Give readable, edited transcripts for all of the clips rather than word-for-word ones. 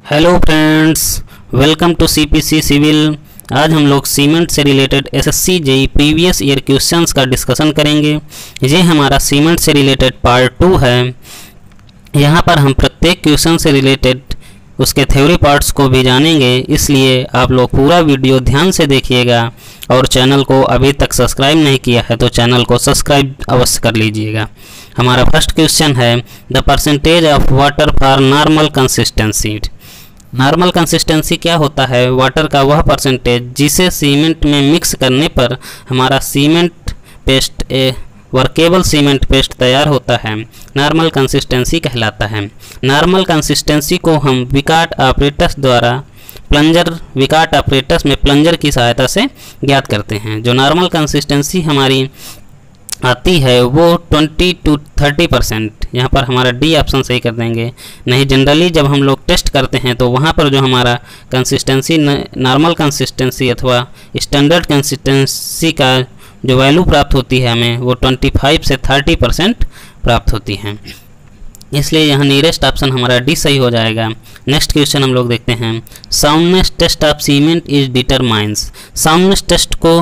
Hello friends, welcome to CPC civil. आज हम लोग सीमेंट से related SSC JEE previous year questions का डिस्कशन करेंगे। ये हमारा सीमेंट से रिलेटेड पार्ट 2 है। यहाँ पर हम प्रत्येक क्वेश्चन से रिलेटेड उसके थ्योरी पार्ट्स को भी जानेंगे, इसलिए आप लोग पूरा वीडियो ध्यान से देखिएगा। और चैनल को अभी तक सब्सक्राइब नहीं किया है तो चैनल को सब्सक्राइब अवश्य कर लीजिएगा। हमारा फर्स्ट क्वेश्चन है, the percentage of water for normal consistency. Normal consistency क्या होता है? वाटर का वह परसेंटेज जिसे सीमेंट में मिक्स करने पर हमारा cement paste workable cement paste तैयार होता है, नॉर्मल कंसिस्टेंसी कहलाता है। नॉर्मल कंसिस्टेंसी को हम विकाट ऑपरेटस द्वारा विकाट ऑपरेटस में प्लंजर की सहायता से ज्ञात करते हैं। जो नॉर्मल कंसिस्टेंसी हमारी आती है वो 20 to 30%। यहाँ पर हमारा डी ऑप्शन सही कर देंगे। नहीं, जनरली जब हम लोग टेस्ट करते हैं तो वहाँ पर जो हमारा कंसिस्टेंसी नॉर्मल कंसिस्टेंसी अथवा स्टैंडर्ड कंसिस्टेंसी का जो वैल्यू प्राप्त होती है हमें वो 25 से 30% प्राप्त होती है। इसलिए यहाँ नियरेस्ट ऑप्शन हमारा डी सही हो जाएगा। नेक्स्ट क्वेश्चन हम लोग देखते हैं, soundness test of cement is determines. Soundness test को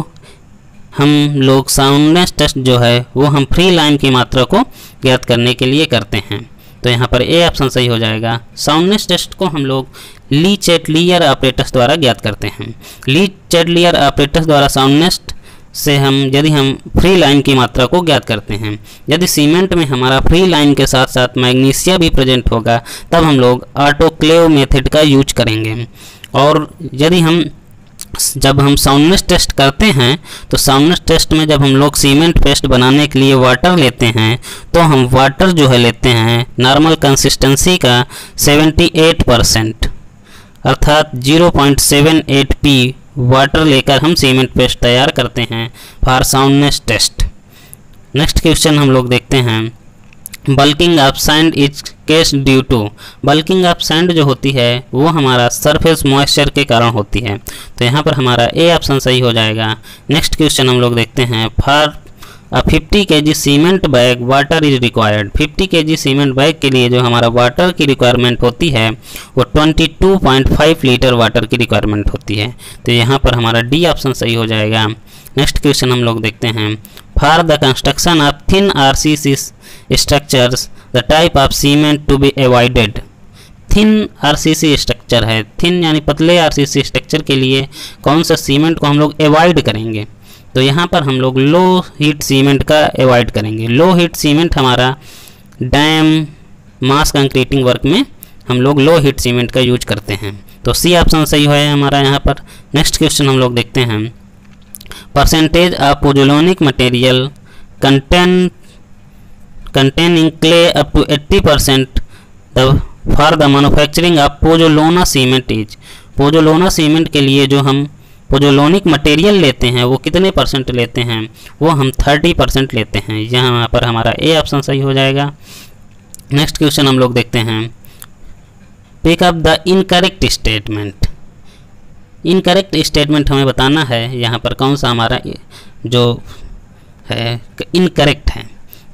हम लोग साउंडनेस टेस्ट जो है वो हम फ्री लाइन की मात्रा को ज्ञात करने के लिए करते हैं। तो यहाँ पर ए ऑप्शन सही हो जाएगा। साउंडनेस टेस्ट को हम लोग ली चैटलियर ऑपरेटस द्वारा ज्ञात करते हैं। ली चैटलियर ऑपरेटस द्वारा साउंडनेस से यदि हम फ्री लाइन की मात्रा को ज्ञात करते हैं, यदि सीमेंट में हमारा फ्री लाइन के साथ साथ मैग्नीशिया भी प्रेजेंट होगा तब हम लोग ऑटोक्लेव मेथड का यूज करेंगे। और यदि जब हम साउंडनेस टेस्ट करते हैं तो साउंडनेस टेस्ट में जब हम लोग सीमेंट पेस्ट बनाने के लिए वाटर लेते हैं तो हम वाटर जो है लेते हैं नॉर्मल कंसिस्टेंसी का 78%, अर्थात 0.78 p वाटर लेकर हम सीमेंट पेस्ट तैयार करते हैं for soundness test. Next question हम लोग देखते हैं, bulking of sand is caused due to. Bulking of sand जो होती है वो हमारा सरफेस मॉइस्चर के कारण होती है। तो यहाँ पर हमारा ए ऑप्शन सही हो जाएगा। नेक्स्ट क्वेश्चन हम लोग देखते हैं, for 50 kg cement bag water is required. 50 kg cement bag के लिए जो हमारा वाटर की रिक्वायरमेंट होती है वो 22.5 लीटर वाटर की रिक्वायरमेंट होती है। तो यहाँ पर हमारा डी ऑप्शन सही हो जाएगा। नेक्स्ट क्वेश्चन हम लोग देखते हैं, for the construction of thin RCC structures the type of cement to be avoided. Thin RCC structure है, थिन यानी पतले आरसीसी स्ट्रक्चर के लिए कौन सा सीमेंट को हम लोग अवॉइड करेंगे? तो यहाँ पर हम लोग लो हीट सीमेंट का अवॉइड करेंगे। लो हीट सीमेंट हमारा डैम मास कंक्रीटिंग वर्क में हम लोग लो हीट सीमेंट का यूज करते हैं। तो सी ऑप्शन सही है हमारा यहाँ पर। नेक्स्ट क्वेश्चन हम लोग देखते हैं, percentage of pozzolanic material containing clay up to 80% for the manufacturing of pozzolana cement is. Pozzolana cement के लिए जो हम पोजोलोनिक मटेरियल लेते हैं वो कितने परसेंट लेते हैं? वो हम 30% लेते हैं। यहाँ पर हमारा ए ऑप्शन सही हो जाएगा। नेक्स्ट क्वेश्चन हम लोग देखते हैं, pick up the incorrect statement. Incorrect statement हमें बताना है यहाँ पर कौन सा हमारा जो है इनकरेक्ट है।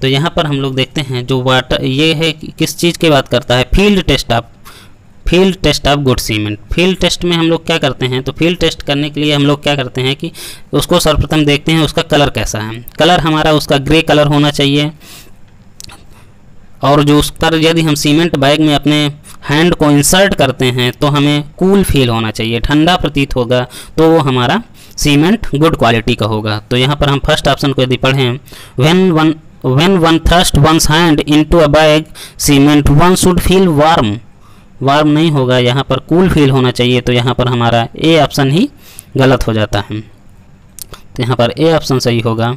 तो यहाँ पर हम लोग देखते हैं जो वाटर ये है किस चीज़ की बात करता है, field test of good cement. Field test में हम लोग क्या करते हैं? तो फील्ड टेस्ट करने के लिए हम लोग क्या करते हैं कि उसको सर्वप्रथम देखते हैं उसका कलर कैसा है। कलर हमारा उसका ग्रे कलर होना चाहिए। और जो उस पर यदि हम सीमेंट बैग में अपने हैंड को इंसर्ट करते हैं तो हमें कूल फील होना चाहिए, ठंडा प्रतीत होगा, तो वो हमारा सीमेंट गुड क्वालिटी का होगा। तो यहाँ पर हम फर्स्ट ऑप्शन को यदि पढ़ें, when one thrust one's hand into a bag cement one should feel warm नहीं होगा, यहाँ पर कूल फील होना चाहिए। तो यहाँ पर हमारा ए ऑप्शन ही गलत हो जाता है। तो यहाँ पर ए ऑप्शन सही होगा।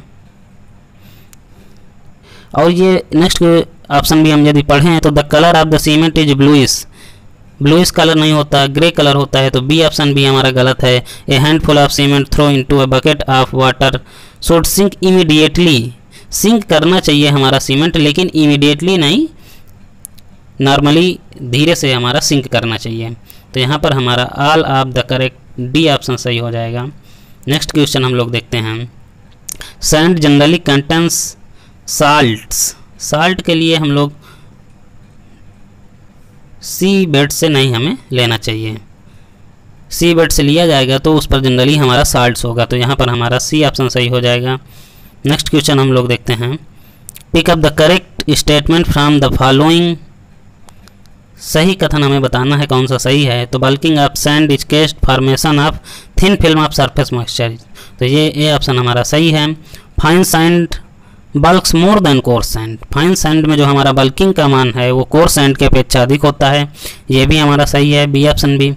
और ये नेक्स्ट ऑप्शन भी हम यदि पढ़ें तो the colour of the cement is bluish colour नहीं होता, ग्रे कलर होता है। तो बी ऑप्शन भी हमारा गलत है। A handful of cement throw into a bucket of water should sink immediately. Sink करना चाहिए हमारा सीमेंट, लेकिन इमीडिएटली नहीं, नॉर्मली धीरे से हमारा सिंक करना चाहिए। तो यहाँ पर हमारा all of the correct D option सही हो जाएगा। नेक्स्ट क्वेश्चन हम लोग देखते हैं, sand generally contains salts. Salt के लिए हम लोग सी बेड से नहीं हमें लेना चाहिए। सी बेड से लिया जाएगा तो उस पर जनरली हमारा साल्ट्स होगा, तो यहाँ पर हमारा सी ऑप्शन सही हो जाएगा। नेक्स्ट क्वेश्चन हम लोग देखते हैं, pick up the correct statement from the following. सही कथन हमें बताना है कौन सा सही है। तो bulking of sand is caused formation of thin film of surface moisture, तो ये ए ऑप्शन हमारा सही है। Fine sand bulks more than coarse sand, fine sand में जो हमारा बल्किंग का मान है वो कोर्स सैंड के अपेक्षा अधिक होता है, ये भी हमारा सही है, बी ऑप्शन भी।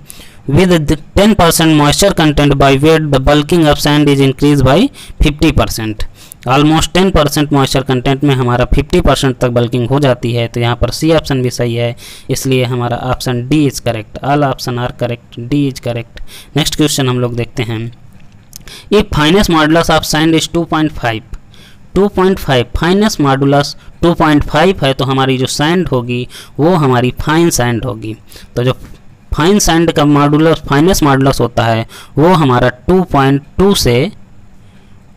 With 10% moisture content by wait the bulking of sand is increase by 50%। Almost 10% moisture content में हमारा 50% तक बल्किंग हो जाती है, तो यहाँ पर सी ऑप्शन भी सही है, इसलिए हमारा option D is correct. All option are correct, D is correct. Next question हम लोग देखते हैं, if finest modulus of sand is 2.5 finest modulus 2.5 है, तो हमारी जो सैंड होगी वो हमारी फाइन सैंड होगी। तो जो फाइन सैंड का मॉडुलस फाइनेस्ट मॉडुलस होता है वो हमारा 2.2 से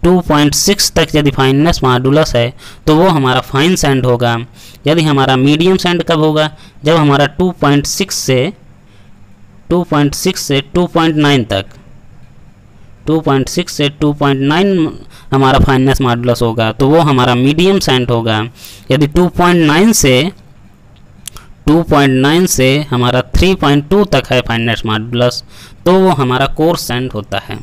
2.6 तक यदि फाइनेस्ट मॉडुलस है तो वो हमारा फाइन सैंड होगा। यदि हमारा मीडियम सैंड कब होगा, जब हमारा 2.6 से 2.9 तक 2.6 से 2.9 हमारा फाइनेस्ट मॉडुलस होगा, तो वो हमारा मीडियम सैंड होगा। यदि 2.9 से हमारा 3.2 तक है फाइनेस्ट मॉडुलस, तो वो हमारा कोर्स सैंड होता है।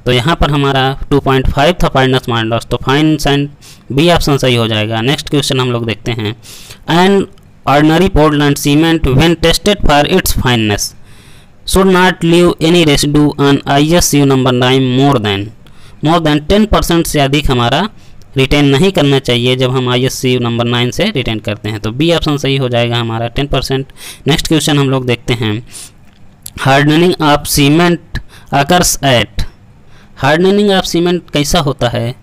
तो यहाँ पर हमारा 2.5 था फाइनेस्ट मॉडुलस, तो फाइन सैंड बी ऑप्शन सही हो जाएगा। नेक्स्ट क्वेश्चन हम लोग देखते हैं, N ordinary Portland cement when tested for its fineness should not leave any residue on ISU number 9 more than 10% से अधिक हमारा रिटेन नहीं करना चाहिए जब हम ISU नंबर 9 से रिटेन करते हैं, तो बी ऑप्शन सही हो जाएगा हमारा 10%। नेक्स्ट क्वेश्चन हम लोग देखते हैं, hardening of cement occurs at, hardening of cement कैसा होता है,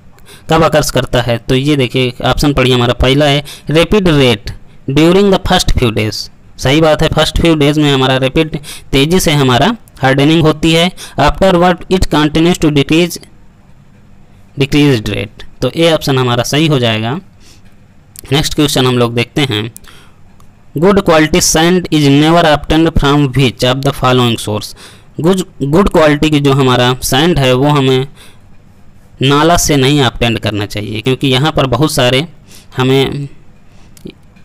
कब अकर्स करता है, तो ये देखिए ऑप्शन पढ़िए, हमारा पहला है rapid rate during the first few days, सही बात है, फर्स्ट फ्यू डेज में हमारा रैपिड तेजी से हमारा हार्डनिंग होती है। Afterward it continues to decrease rate, तो ए ऑप्शन हमारा सही हो जाएगा। नेक्स्ट क्वेश्चन हम लोग देखते हैं, good quality sand is never obtained from which of the following source, good quality की जो हमारा सैंड है वो हमें नाला से नहीं ऑब्टेंड करना चाहिए, क्योंकि यहाँ पर बहुत सारे हमें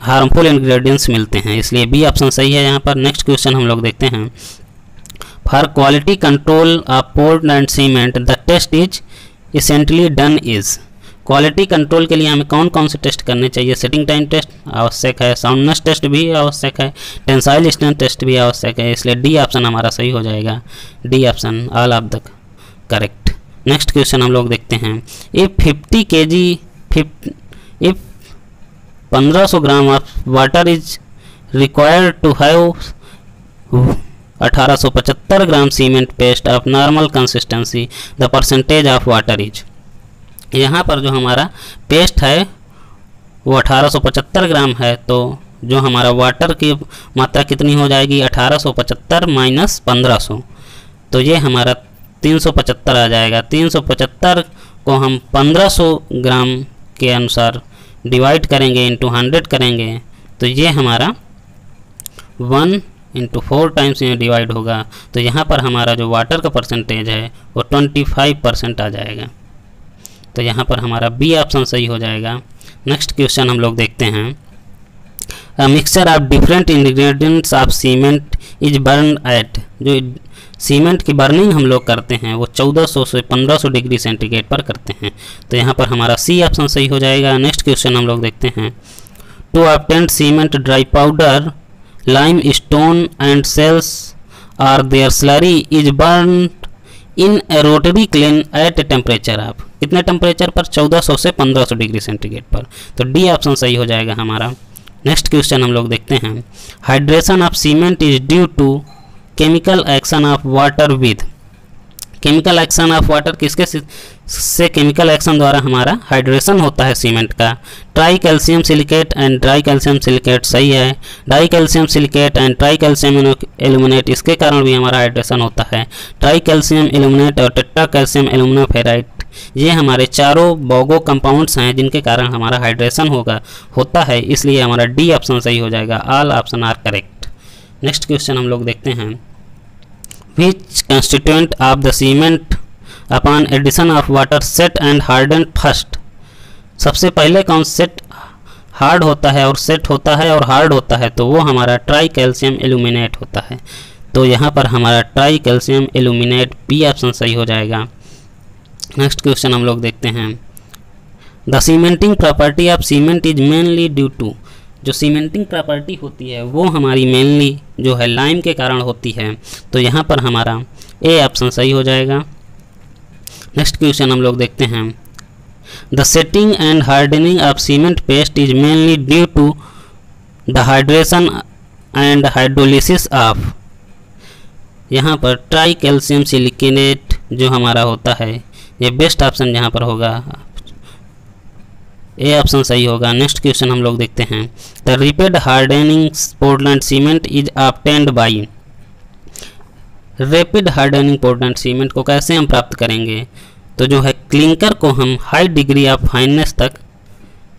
हार्मफुल इंग्रेडिएंट्स मिलते हैं, इसलिए बी ऑप्शन सही है यहाँ पर। नेक्स्ट क्वेश्चन हम लोग देखते हैं, for quality control of Portland cement the test is essentially done is, quality control के लिए हमें कौन कौन से टेस्ट करने चाहिए, सेटिंग टाइम टेस्ट आवश्यक है, साउंडनेस टेस्ट भी आवश्यक है, टेंसाइल स्ट्रेंथ टेस्ट भी आवश्यक है, इसलिए डी ऑप्शन हमारा सही हो जाएगा, D option all of the correct. Next question हम लोग देखते हैं, if 50 kg if 1500 gram of water is required to have 1875 gram cement paste of normal consistency, the percentage of water is, यहाँ पर जो हमारा पेस्ट है वो 1875 ग्राम है, तो जो हमारा वाटर की मात्रा कितनी हो जाएगी 1875 माइनस 1500, तो ये हमारा 375 आ जाएगा। 375 को हम 1500 ग्राम के अनुसार डिवाइड करेंगे, इंटू 100 करेंगे, तो ये हमारा 1 इंटू 4 टाइम्स में डिवाइड होगा, तो यहाँ पर हमारा जो वाटर का परसेंटेज है वो 25% आ जाएगा, तो यहाँ पर हमारा बी ऑप्शन सही हो जाएगा। नेक्स्ट क्वेश्चन हम लोग देखते हैं, a mixture of different ingredients of cement is burn at, जो सीमेंट की बर्निंग हम लोग करते हैं वो 1400 से 1500 डिग्री सेंटीग्रेड पर करते हैं, तो यहाँ पर हमारा सी ऑप्शन सही हो जाएगा। नेक्स्ट क्वेश्चन हम लोग देखते हैं, to obtain cement dry powder limestone and shales or their slurry is burn in a rotary kiln at a temperature of, कितने टेम्परेचर पर 1400 से 1500 डिग्री सेंटीग्रेड पर, तो डी ऑप्शन सही हो जाएगा हमारा। नेक्स्ट क्वेश्चन हम लोग देखते हैं, hydration of cement is due to chemical action of water with, chemical action of water किसके से केमिकल एक्शन द्वारा हमारा हाइड्रेशन होता है सीमेंट का, try calcium silicate and dry calcium silicate सही है, die calcium silicate and try calcium aluminate इसके कारण भी हमारा हाइड्रेशन होता है, ट्राई कैल्शियम एल्यूमिनेट और टेट्रा कैल्शियम एल्यूमिनोफेराइट, ये हमारे चारों बोगो कंपाउंड्स हैं जिनके कारण हमारा हाइड्रेशन होता है, इसलिए हमारा डी ऑप्शन सही हो जाएगा, all option are correct. Next question हम लोग देखते हैं, which constituent of the cement upon addition of water set and harden first. सबसे पहले कौन सेट हार्ड होता है और सेट होता है और हार्ड होता है, तो वो हमारा ट्राई कैल्शियम एल्यूमिनेट होता है। तो यहाँ पर हमारा tri calcium aluminate B option सही हो जाएगा। नेक्स्ट क्वेश्चन हम लोग देखते हैं, the cementing property of cement is mainly due to. जो सीमेंटिंग प्रॉपर्टी होती है वो हमारी मेनली जो है लाइम के कारण होती है। तो यहाँ पर हमारा ए ऑप्शन सही हो जाएगा। नेक्स्ट क्वेश्चन हम लोग देखते हैं, the setting and hardening of cement paste is mainly due to the hydration and hydrolysis of. यहाँ पर ट्राई कैल्शियम सिलिकेनेट जो हमारा होता है, ये बेस्ट ऑप्शन यहाँ पर होगा, ए ऑप्शन सही होगा। नेक्स्ट क्वेश्चन हम लोग देखते हैं, the rapid hardening Portland cement is obtained by. Rapid hardening Portland cement को कैसे हम प्राप्त करेंगे, तो जो है क्लिंकर को हम हाई डिग्री ऑफ फाइननेस तक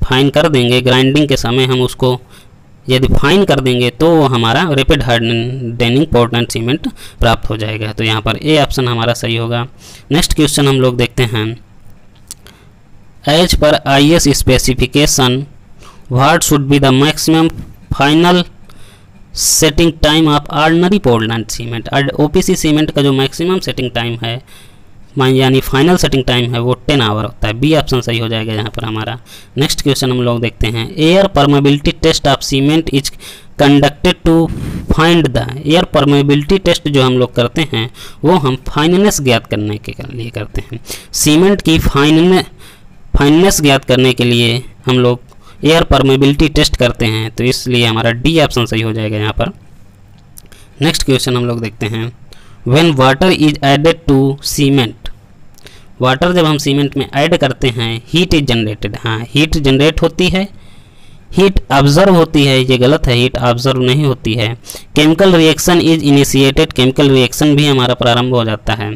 फाइन कर देंगे। ग्राइंडिंग के समय हम उसको यदि फाइन कर देंगे तो वो हमारा रैपिड हार्डनिंग पोर्टलैंड सीमेंट प्राप्त हो जाएगा। तो यहाँ पर ए ऑप्शन हमारा सही होगा। नेक्स्ट क्वेश्चन हम लोग देखते हैं, एज पर IS specification what should be the maximum final setting time of ordinary Portland cement. OPC cement का जो मैक्सिमम सेटिंग टाइम है यानी फाइनल सेटिंग टाइम है वो 10 आवर होता है। बी ऑप्शन सही हो जाएगा यहाँ पर हमारा। नेक्स्ट क्वेश्चन हम लोग देखते हैं, air permeability test of cement is conducted to find the. Air permeability test जो हम लोग करते हैं वो हम फाइननेस ज्ञात करने के लिए करते हैं। सीमेंट की फाइननेस ज्ञात करने के लिए हम लोग एयर परमेबिलिटी टेस्ट करते हैं, तो इसलिए हमारा डी ऑप्शन सही हो जाएगा यहाँ पर। नेक्स्ट क्वेश्चन हम लोग देखते हैं, when water is added to cement. Water जब हम सीमेंट में ऐड करते हैं हीट इज जनरेटेड। हाँ, हीट जनरेट होती है, हीट ऑब्जर्व होती है, ये गलत है, हीट ऑब्जर्व नहीं होती है। Chemical reaction is initiated, chemical reaction भी हमारा प्रारंभ हो जाता है।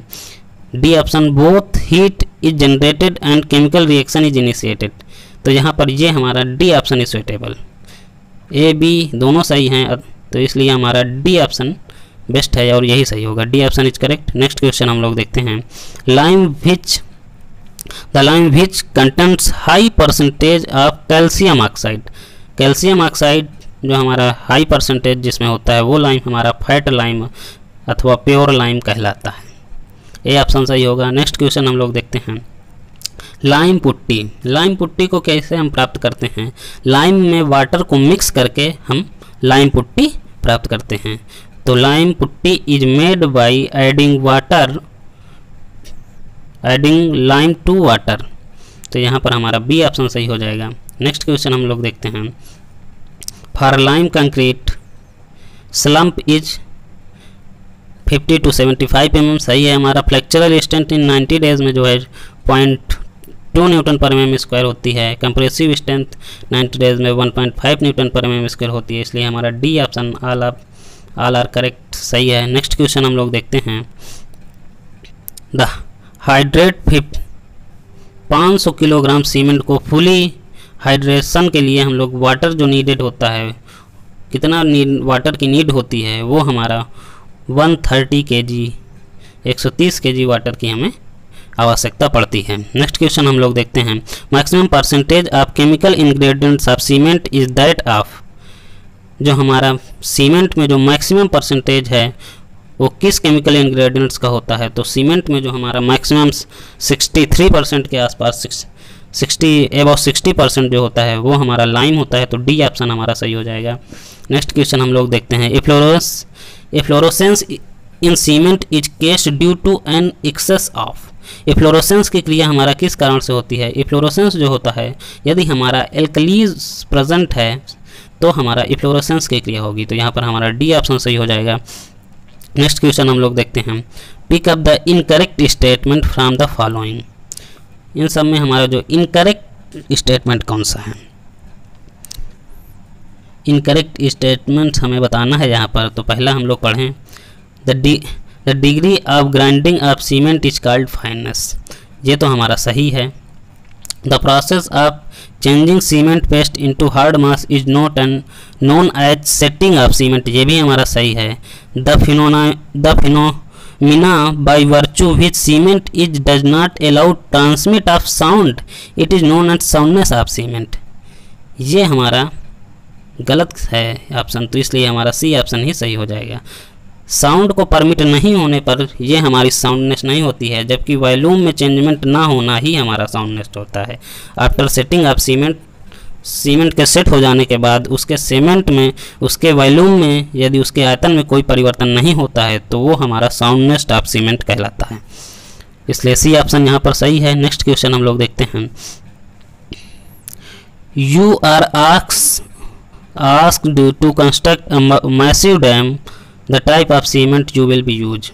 D option, both heat is generated and chemical reaction is initiated. तो यहाँ पर ये हमारा D option is suitable. A B दोनों सही हैं, तो इसलिए हमारा डी ऑप्शन बेस्ट है और यही सही होगा। D option is correct. Next question हम लोग देखते हैं, lime which contents high percentage of calcium oxide. Calcium oxide जो हमारा हाई परसेंटेज जिसमें होता है वो लाइम हमारा फैट लाइम अथवा प्योर लाइम कहलाता है। ए ऑप्शन सही होगा। नेक्स्ट क्वेश्चन हम लोग देखते हैं, लाइम पुट्टी। लाइम पुट्टी को कैसे हम प्राप्त करते हैं, लाइम में वाटर को मिक्स करके हम लाइम पुट्टी प्राप्त करते हैं। तो lime putty is made by adding lime to water. तो यहाँ पर हमारा बी ऑप्शन सही हो जाएगा। नेक्स्ट क्वेश्चन हम लोग देखते हैं, for lime concrete slump is 50 to 75 mm सही है हमारा। फ्लेक्चरल स्ट्रेंथ इन 90 डेज में जो है 0.2 न्यूटन पर mm स्क्वायर होती है। कंप्रेसिव स्ट्रेंथ 90 डेज में 1.5 न्यूटन पर mm स्क्वायर होती है, इसलिए हमारा D option all are correct सही है। नेक्स्ट क्वेश्चन हम लोग देखते हैं, द हाइड्रेट 500 किलोग्राम सीमेंट को फुली हाइड्रेशन के लिए हम लोग वाटर जो नीडेड होता है, कितना वाटर की नीड होती है वो हमारा 130 kg 130 kg वाटर की हमें आवश्यकता पड़ती है। नेक्स्ट क्वेश्चन हम लोग देखते हैं, maximum percentage of chemical ingredients of cement is that of. जो हमारा सीमेंट में जो मैक्सिमम परसेंटेज है वो किस केमिकल इंग्रेडिएंट्स का होता है, तो सीमेंट में जो हमारा मैक्सिमम 63% के आसपास 60% जो होता है वो हमारा लाइम होता है। तो डी ऑप्शन हमारा सही हो जाएगा। नेक्स्ट क्वेश्चन हम लोग देखते हैं, efflorescence in cement is caused due to an excess of. Efflorescence की क्रिया हमारा किस कारण से होती है, एफ्लोरोसेंस जो होता है यदि हमारा एल्कलीज प्रेजेंट है तो हमारा एफ्लोरोसेंस की क्रिया होगी। तो यहाँ पर हमारा डी ऑप्शन सही हो जाएगा। नेक्स्ट क्वेश्चन हम लोग देखते हैं, pick up the incorrect statement from the following. इन सब में हमारा जो इनकरेक्ट स्टेटमेंट कौन सा है, इनकरेक्ट स्टेटमेंट हमें बताना है यहाँ पर। तो पहला हम लोग पढ़ें, the degree of grinding of cement is called fineness. ये तो हमारा सही है। The process of changing cement paste into hard mass is known as setting of cement, ये भी हमारा सही है। The phenomena by virtue which cement is does not allow transmit of sound it is known as soundness of cement, ये हमारा गलत है option, तो इसलिए हमारा सी ऑप्शन ही सही हो जाएगा। साउंड को परमिट नहीं होने पर ये हमारी साउंडनेस नहीं होती है, जबकि वॉल्यूम में चेंजमेंट ना होना ही हमारा साउंडनेस होता है। आफ्टर सेटिंग ऑफ सीमेंट के सेट हो जाने के बाद उसके सीमेंट में, उसके वॉल्यूम में यदि उसके आयतन में कोई परिवर्तन नहीं होता है तो वो हमारा साउंडनेस ऑफ सीमेंट कहलाता है, इसलिए सी ऑप्शन यहाँ पर सही है। नेक्स्ट क्वेश्चन हम लोग देखते हैं। You are asked to construct a massive dam, the type of cement you will be use।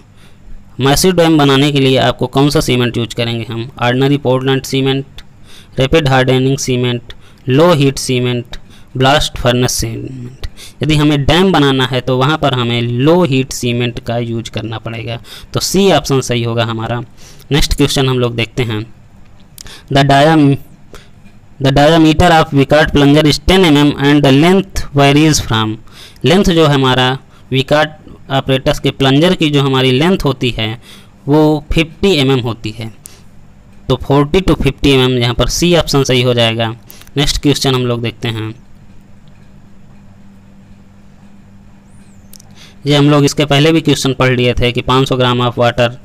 Massive dam बनाने के लिए आपको कौन सा सीमेंट यूज करेंगे हम? Ordinary Portland cement, rapid hardening cement, low heat cement, blast furnace cement. यदि हमें डैम बनाना है तो वहाँ पर हमें लो हीट सीमेंट का यूज करना पड़ेगा, तो सी ऑप्शन सही होगा हमारा। नेक्स्ट क्वेश्चन हम लोग देखते हैं। The diameter of Vicat plunger is 10 mm and the length varies from। Length जो हमारा विकार्ट ऑपरेटस के प्लंजर की जो हमारी लेंथ होती है वो 50 mm होती है, तो 40 to 50 mm यहाँ पर सी ऑप्शन सही हो जाएगा। नेक्स्ट क्वेश्चन हम लोग देखते हैं। ये हम लोग इसके पहले भी क्वेश्चन पढ़ लिए थे कि 500 ग्राम ऑफ वाटर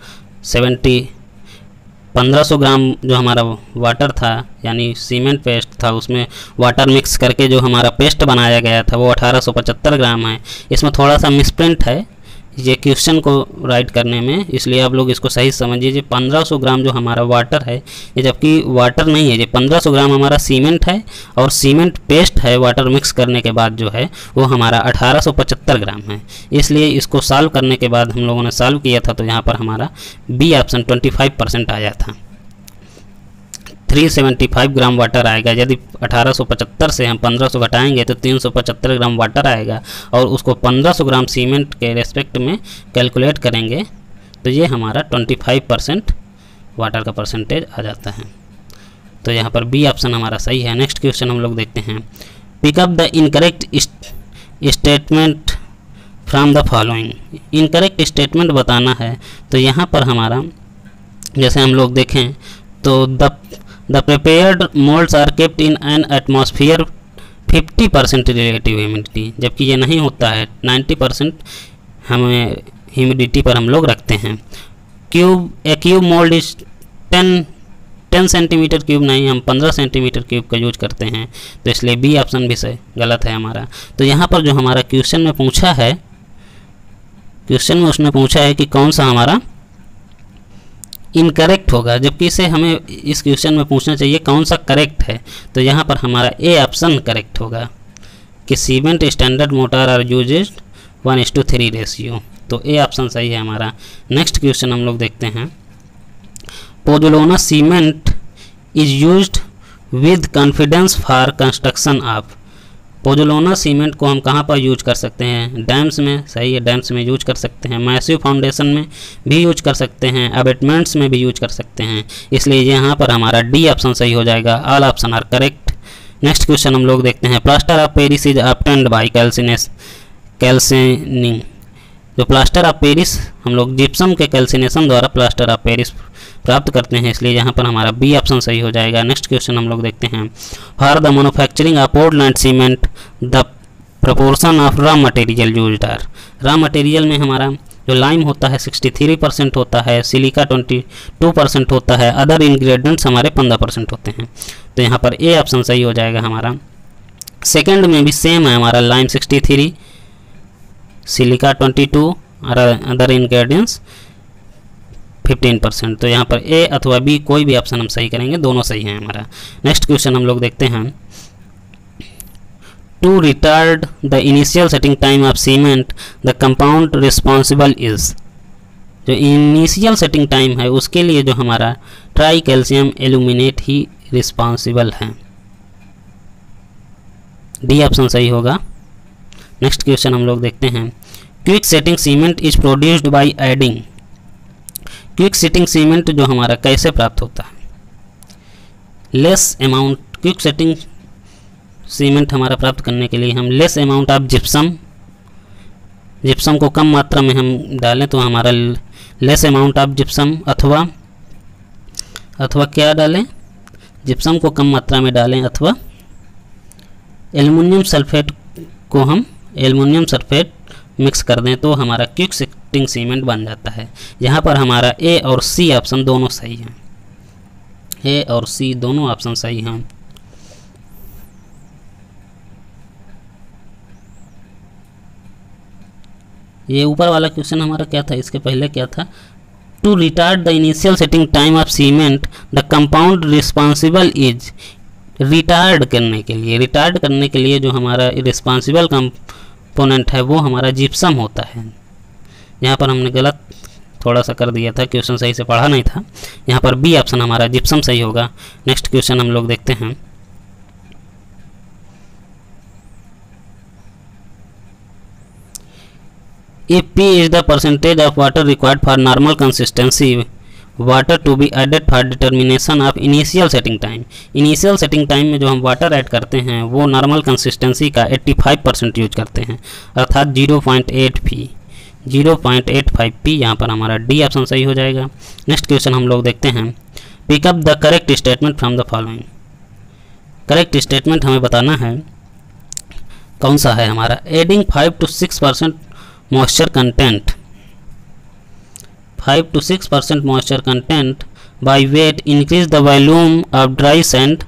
1500 ग्राम जो हमारा वाटर था यानी सीमेंट पेस्ट था, उसमें वाटर मिक्स करके जो हमारा पेस्ट बनाया गया था वो 1875 ग्राम है। इसमें थोड़ा सा मिसप्रिंट है ये क्वेश्चन को राइट करने में, इसलिए आप लोग इसको सही समझिए। ये 1500 ग्राम जो हमारा वाटर है ये जबकि वाटर नहीं है, ये 1500 ग्राम हमारा सीमेंट है और सीमेंट पेस्ट है वाटर मिक्स करने के बाद जो है वो हमारा 1875 ग्राम है। इसलिए इसको सॉल्व करने के बाद हम लोगों ने सॉल्व किया था तो यहाँ पर हमारा बी ऑप्शन 25% आया था। 375 ग्राम वाटर आएगा। यदि 1875 से हम 1500 घटाएंगे तो 375 ग्राम वाटर आएगा और उसको 1500 ग्राम सीमेंट के रेस्पेक्ट में कैलकुलेट करेंगे तो ये हमारा 25% वाटर का परसेंटेज आ जाता है, तो यहाँ पर बी ऑप्शन हमारा सही है। नेक्स्ट क्वेश्चन हम लोग देखते हैं। Pick up the incorrect statement from the following. Incorrect statement बताना है तो यहाँ पर हमारा जैसे हम लोग देखें तो The prepared molds are kept in an atmosphere 50% relative humidity, जबकि ये नहीं होता है, 90% हमें ह्यूमिडिटी पर हम लोग रखते हैं। A cube mould is 10 centimetre cube नहीं, हम 15 सेंटीमीटर क्यूब का यूज करते हैं, तो इसलिए बी ऑप्शन भी सही गलत है हमारा। तो यहाँ पर जो हमारा क्वेश्चन में पूछा है, क्वेश्चन में उसने पूछा है कि कौन सा हमारा इनकरेक्ट होगा, जबकि इसे हमें इस क्वेश्चन में पूछना चाहिए कौन सा करेक्ट है, तो यहाँ पर हमारा ए ऑप्शन करेक्ट होगा कि cement standard mortar are used 1:3 ratio, तो ए ऑप्शन सही है हमारा। नेक्स्ट क्वेश्चन हम लोग देखते हैं। Pozzolana cement is used with confidence for construction of. Pozzolana cement को हम कहाँ पर यूज कर सकते हैं? डैम्स में, सही है, डैम्स में यूज कर सकते हैं, मैसिव फाउंडेशन में भी यूज कर सकते हैं, अबेटमेंट्स में भी यूज कर सकते हैं, इसलिए यहाँ पर हमारा डी ऑप्शन सही हो जाएगा। All option are correct. Next question हम लोग देखते हैं। Plaster of Paris is obtained by calcining. जो प्लास्टर ऑफ पेरिस हम लोग जिप्सम के कैल्सिनेशन द्वारा प्लास्टर ऑफ पेरिस प्राप्त करते हैं, इसलिए यहाँ पर हमारा बी ऑप्शन सही हो जाएगा। नेक्स्ट क्वेश्चन हम लोग देखते हैं। For the manufacturing of Portland cement the proportion of raw material used are. Raw material में हमारा जो लाइम होता है 63% होता है, सिलिका 22% होता है, अदर इंग्रेडिएंट्स हमारे 15% होते हैं, तो यहाँ पर ए ऑप्शन सही हो जाएगा हमारा। सेकेंड में भी सेम है हमारा, लाइम 63, सिलिका 22 और अदर इंग्रेडिएंट्स 15%, तो यहाँ पर ए अथवा बी कोई भी ऑप्शन हम सही करेंगे, दोनों सही हैं हमारा। नेक्स्ट क्वेश्चन हम लोग देखते हैं। To retard the initial setting time of cement the compound responsible is. जो इनिशियल सेटिंग टाइम है उसके लिए जो हमारा ट्राई कैल्शियम एल्यूमिनेट ही रिस्पॉन्सिबल है, डी ऑप्शन सही होगा। नेक्स्ट क्वेश्चन हम लोग देखते हैं। Quick setting cement is produced by adding. Quick setting cement जो हमारा कैसे प्राप्त होता है? Less amount quick setting cement हमारा प्राप्त करने के लिए हम लेस अमाउंट ऑफ जिप्सम को कम मात्रा में हम डालें तो हमारा लेस अमाउंट ऑफ जिप्सम अथवा क्या डालें, जिप्सम को कम मात्रा में डालें अथवा एल्युमिनियम सल्फेट को हम एल्युमिनियम सल्फेट मिक्स कर दें तो हमारा क्विक सेटिंग सीमेंट बन जाता है। यहाँ पर हमारा ए और सी ऑप्शन दोनों सही हैं, ए और सी दोनों ऑप्शन सही हैं। ये ऊपर वाला क्वेश्चन हमारा क्या था, इसके पहले क्या था, to retard the initial setting time of cement the compound responsible is, retard करने के लिए जो हमारा रिस्पॉन्सिबल कंपोनेंट है वो हमारा जिप्सम होता है। यहाँ पर हमने गलत थोड़ा सा कर दिया था, क्वेश्चन सही से पढ़ा नहीं था। यहाँ पर बी ऑप्शन हमारा जिप्सम सही होगा। नेक्स्ट क्वेश्चन हम लोग देखते हैं। If P is the percentage of water required for normal consistency water to be added for determination of initial setting time, initial setting time में जो हम वाटर ऐड करते हैं वो नॉर्मल कंसिस्टेंसी का 85% यूज करते हैं अर्थात 0.85 P। यहाँ पर हमारा डी ऑप्शन सही हो जाएगा। नेक्स्ट क्वेश्चन हम लोग देखते हैं। Pick up the correct statement from the following, correct statement हमें बताना है कौन सा है हमारा। Adding 5 to 6% moisture content, 5 to 6% moisture content by weight increase the volume of dry sand,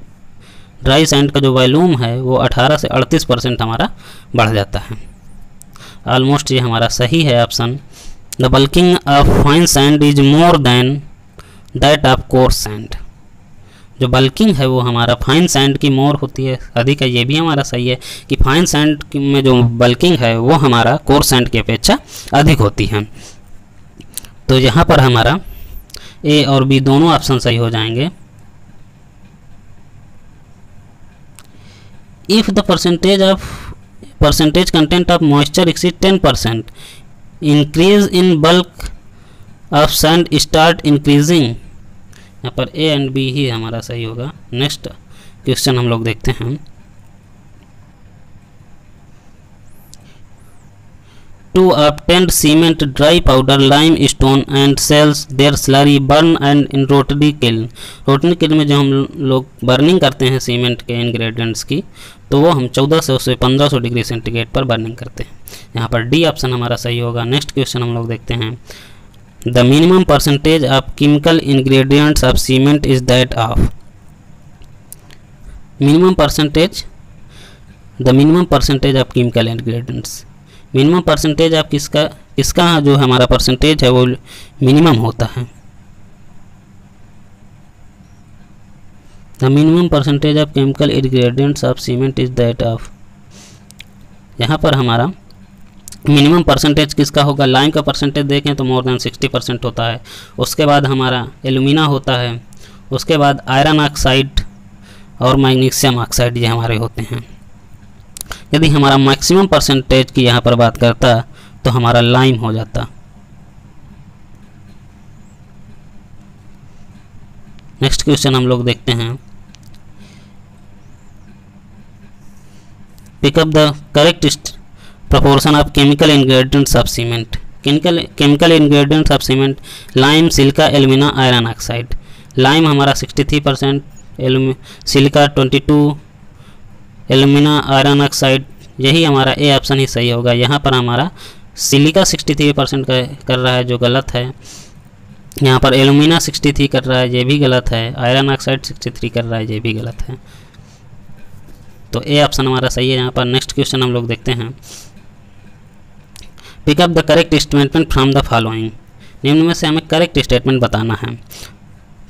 dry sand का जो वॉल्यूम है वो 18 से 38% हमारा बढ़ जाता है। ऑलमोस्ट ये हमारा सही है option. The bulking of fine sand is more than that of coarse sand, जो बल्किंग है वो हमारा फाइन सैंड की मोर होती है, अधिक है। ये भी हमारा सही है कि फाइन सैंड में जो बल्किंग है वो हमारा कोर्स सैंड की अपेक्षा अधिक होती है। तो यहाँ पर हमारा ए और बी दोनों ऑप्शन सही हो जाएंगे। If the percentage content of moisture exceed 10%, increase in bulk of sand start increasing, यहाँ पर ए एंड बी ही हमारा सही होगा। नेक्स्ट क्वेश्चन हम लोग देखते हैं। To obtain cement dry powder limestone and shales their slurry burn and in rotary kiln, rotary kiln में जो हम लोग बर्निंग करते हैं सीमेंट के इंग्रेडिएंट्स की तो वो हम 1400 से 1500 डिग्री सेंटीग्रेड पर बर्निंग करते हैं। यहाँ पर डी ऑप्शन हमारा सही होगा। नेक्स्ट क्वेश्चन हम लोग देखते हैं। The minimum percentage of chemical ingredients of cement is that of, minimum percentage, the minimum percentage of chemical ingredients, minimum percentage of किसका जो हमारा परसेंटेज है वो मिनिमम होता है। The minimum percentage of chemical ingredients of cement is that of, यहाँ पर हमारा मिनिमम परसेंटेज किसका होगा। लाइम का परसेंटेज देखें तो मोर देन 60% होता है। उसके बाद हमारा एल्यूमिना होता है, उसके बाद आयरन ऑक्साइड और मैग्नीशियम ऑक्साइड ये हमारे होते हैं। यदि हमारा मैक्सिमम परसेंटेज की यहाँ पर बात करता तो हमारा लाइम हो जाता। नेक्स्ट क्वेश्चन हम लोग देखते हैं। Pick up the correct proportion of chemical ingredients of cement, chemical ingredients of cement, lime, silica, alumina, iron oxide। lime हमारा 63%, सिलिका 22, एल्यूमिना, आयरन ऑक्साइड, यही हमारा ए ऑप्शन ही सही होगा। यहाँ पर हमारा सिलिका 63% कर रहा है जो गलत है। यहाँ पर एल्यूमिना 63 कर रहा है, ये भी गलत है। आयरन ऑक्साइड 63 कर रहा है, ये भी गलत है। तो ए ऑप्शन हमारा सही है यहाँ पर। नेक्स्ट क्वेश्चन हम लोग देखते हैं। Pick up the correct statement from the following, निम्न में से हमें करेक्ट स्टेटमेंट बताना है।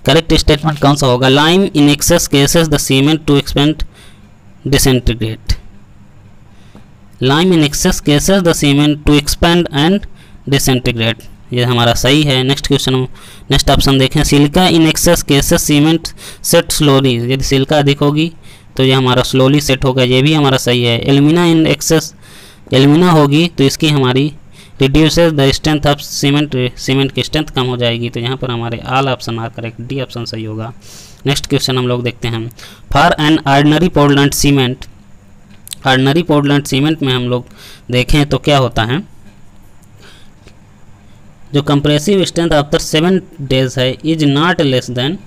करेक्ट स्टेटमेंट कौन सा होगा। Lime in excess causes the cement to expand disintegrate, lime in excess causes the cement to expand and disintegrate, ये हमारा सही है। नेक्स्ट क्वेश्चन, नेक्स्ट ऑप्शन देखें। Silica in excess causes cement set slowly, यदि silica अधिक होगी तो ये हमारा स्लोली सेट होगा, ये भी हमारा सही है। एल्यूमिना इन एक्सेस, एल्यूमिना होगी तो इसकी हमारी reduces the strength of cement, cement की स्ट्रेंथ कम हो जाएगी। तो यहाँ पर हमारे all option are correct, D option सही होगा। नेक्स्ट क्वेश्चन हम लोग देखते हैं। For an ordinary Portland cement, ordinary Portland cement में हम लोग देखें तो क्या होता है, जो कंप्रेसिव स्ट्रेंथ आफ्टर 7 डेज है इज नॉट लेस देन,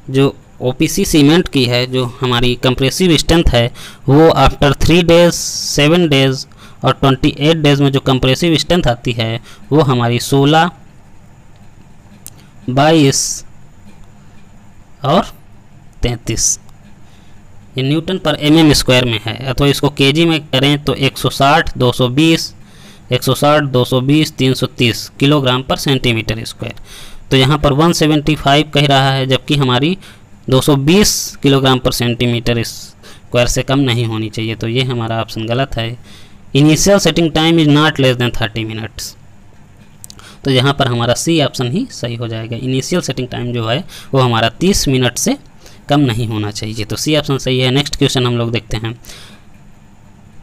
जो ओपीसी सीमेंट की है जो हमारी कंप्रेसिव स्ट्रेंथ है वो आफ्टर 3 डेज, 7 डेज और 28 डेज में जो कंप्रेसिव स्ट्रेंथ आती है वो हमारी 16, 22 और 33 ये न्यूटन पर एमएम स्क्वायर में है, अथवा इसको केजी में करें तो 160, 220, 160, 220, 330 किलोग्राम पर सेंटीमीटर स्क्वायर। तो यहाँ पर 175 कह रहा है, जबकि हमारी 220 किलोग्राम पर सेंटीमीटर स्क्वायर से कम नहीं होनी चाहिए। तो ये हमारा ऑप्शन गलत है। Initial setting time is not less then 30 minutes. तो यहाँ पर हमारा सी ऑप्शन ही सही हो जाएगा। इनिशियल सेटिंग टाइम जो है वो हमारा 30 मिनट से कम नहीं होना चाहिए। तो सी ऑप्शन सही है। नेक्स्ट क्वेश्चन हम लोग देखते हैं।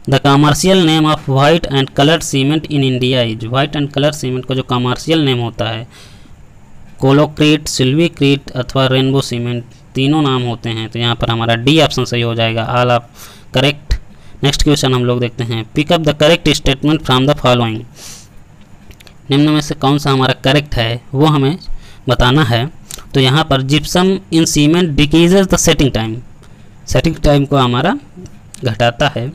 The commercial name of white and coloured cement in India is, white and colour cement का जो कमर्शियल नेम होता है, कोलोक्रीट, सिल्वीक्रीट अथवा रेनबो सीमेंट, तीनों नाम होते हैं। तो यहाँ पर हमारा डी ऑप्शन सही हो जाएगा, all of correct. Next question हम लोग देखते हैं। Pick up the correct statement from the following, निम्न में से कौन सा हमारा करेक्ट है वो हमें बताना है। तो यहाँ पर gypsum in cement decreases the setting time, setting time को हमारा घटाता है,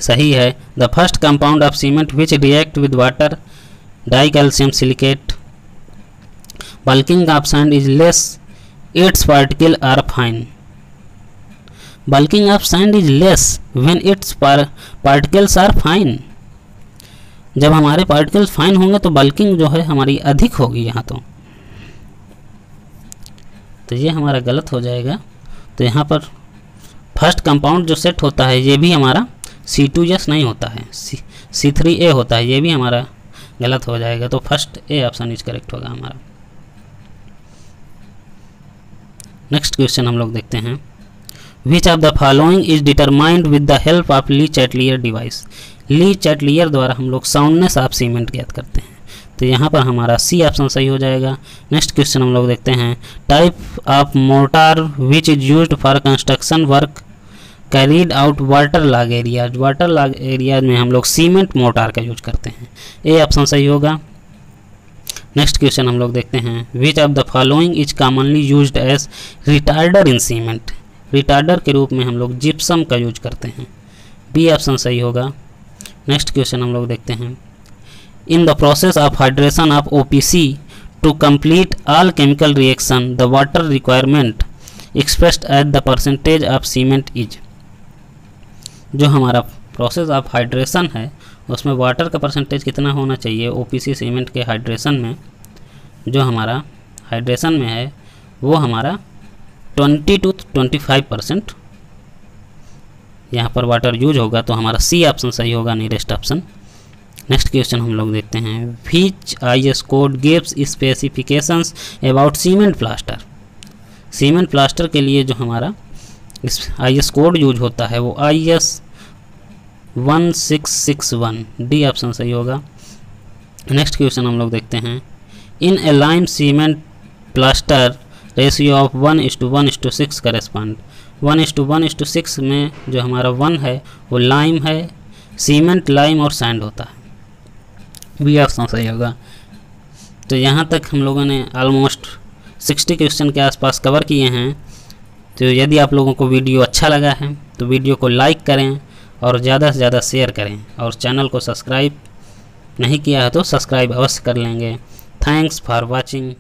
सही है। The first compound of cement which react with water, di calcium silicate. Bulking of sand is less, its particle are fine. Bulking of sand is less when its particles are fine. जब हमारे particles fine होंगे तो bulking जो है हमारी अधिक होगी यहाँ तो ये हमारा गलत हो जाएगा। तो यहाँ पर फर्स्ट कंपाउंड जो सेट होता है ये भी हमारा C2S नहीं होता है, C3A होता है, ये भी हमारा गलत हो जाएगा। तो first A option is correct होगा हमारा। नेक्स्ट क्वेश्चन हम लोग देखते हैं। Which of the following is determined with the help of Lee Chatelier device. Lee Chatelier द्वारा हम लोग साउंडनेस ऑफ सीमेंट ज्ञात करते हैं। तो यहाँ पर हमारा सी ऑप्शन सही हो जाएगा। नेक्स्ट क्वेश्चन हम लोग देखते हैं। Type of mortar which is used for construction work carried out water log areas. Water log areas में हम लोग सीमेंट मोर्टार का यूज करते हैं, ए ऑप्शन सही होगा। नेक्स्ट क्वेश्चन हम लोग देखते हैं। Which of the following is commonly used as retarder in cement. Retarder के रूप में हम लोग जिप्सम का यूज करते हैं, बी ऑप्शन सही होगा। नेक्स्ट क्वेश्चन हम लोग देखते हैं। In the process of hydration of OPC to complete all chemical reaction the water requirement expressed at the percentage of cement is. जो हमारा प्रोसेस ऑफ हाइड्रेशन है उसमें वाटर का परसेंटेज कितना होना चाहिए OPC सीमेंट के हाइड्रेशन में, जो हमारा हाइड्रेशन में है वो हमारा 20 to 25% यहाँ पर वाटर यूज होगा। तो हमारा सी ऑप्शन सही होगा, नियरेस्ट ऑप्शन। नेक्स्ट क्वेश्चन हम लोग देखते हैं। विच IS code gives specifications about cement plaster. Cement plaster के लिए जो हमारा इस IS कोड यूज होता है वो IS 1661, डी ऑप्शन सही होगा। नेक्स्ट क्वेश्चन हम लोग देखते हैं। In a lime cement plaster ratio of 1:1:6 correspond. 1:1:6 में जो हमारा 1 है वो लाइम है, सीमेंट, लाइम और सैंड होता है, बी ऑप्शन सही होगा। तो यहाँ तक हम लोगों ने ऑलमोस्ट 60 क्वेश्चन के आसपास कवर किए हैं। तो यदि आप लोगों को वीडियो अच्छा लगा है तो वीडियो को लाइक करें और ज़्यादा से ज़्यादा शेयर करें, और चैनल को सब्सक्राइब नहीं किया है तो सब्सक्राइब अवश्य कर लेंगे। Thanks for watching.